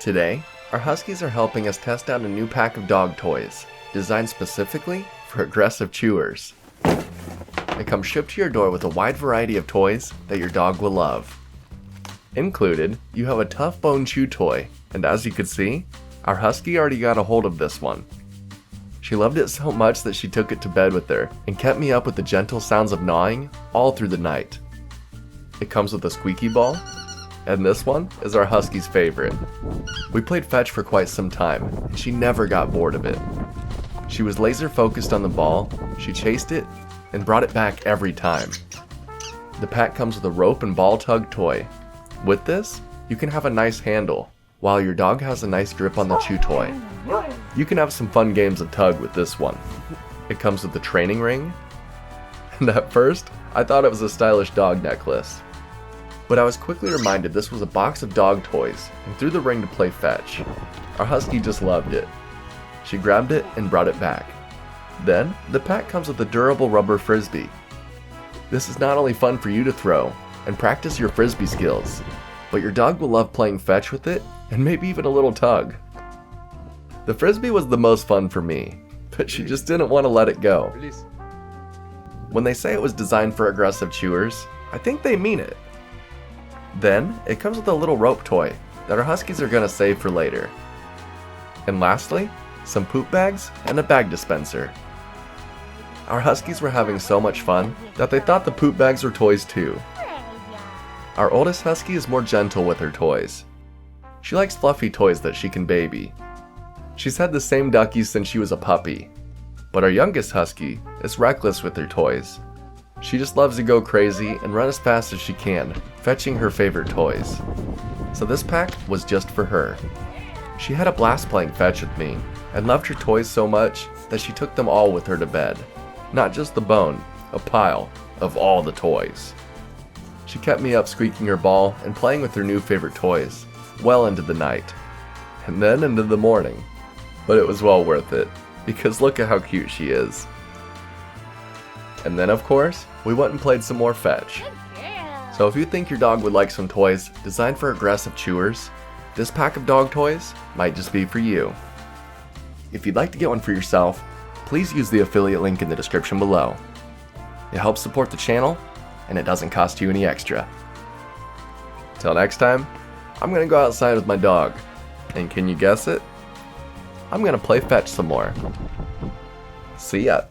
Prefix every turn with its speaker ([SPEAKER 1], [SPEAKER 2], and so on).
[SPEAKER 1] Today, our Huskies are helping us test out a new pack of dog toys, designed specifically for aggressive chewers. They come shipped to your door with a wide variety of toys that your dog will love. Included, you have a Tough Bone Chew toy, and as you could see, our Husky already got a hold of this one. She loved it so much that she took it to bed with her and kept me up with the gentle sounds of gnawing all through the night. It comes with a squeaky ball, and this one is our Husky's favorite. We played fetch for quite some time, and she never got bored of it. She was laser focused on the ball, she chased it, and brought it back every time. The pack comes with a rope and ball tug toy. With this, you can have a nice handle, while your dog has a nice grip on the chew toy. You can have some fun games of tug with this one. It comes with a training ring, and at first, I thought it was a stylish dog necklace. But I was quickly reminded this was a box of dog toys and threw the ring to play fetch. Our Husky just loved it. She grabbed it and brought it back. Then, the pack comes with a durable rubber frisbee. This is not only fun for you to throw and practice your frisbee skills, but your dog will love playing fetch with it and maybe even a little tug. The frisbee was the most fun for me, but she just didn't want to let it go. When they say it was designed for aggressive chewers, I think they mean it. Then, it comes with a little rope toy that our Huskies are gonna save for later. And lastly, some poop bags and a bag dispenser. Our Huskies were having so much fun that they thought the poop bags were toys too. Our oldest Husky is more gentle with her toys. She likes fluffy toys that she can baby. She's had the same duckies since she was a puppy. But our youngest Husky is reckless with her toys. She just loves to go crazy and run as fast as she can, fetching her favorite toys. So this pack was just for her. She had a blast playing fetch with me, and loved her toys so much that she took them all with her to bed. Not just the bone, a pile of all the toys. She kept me up squeaking her ball and playing with her new favorite toys, well into the night, and then into the morning. But it was well worth it, because look at how cute she is. And then of course, we went and played some more fetch. So if you think your dog would like some toys designed for aggressive chewers, this pack of dog toys might just be for you. If you'd like to get one for yourself, please use the affiliate link in the description below. It helps support the channel, and it doesn't cost you any extra. Till next time, I'm gonna go outside with my dog, and can you guess it? I'm gonna play fetch some more. See ya!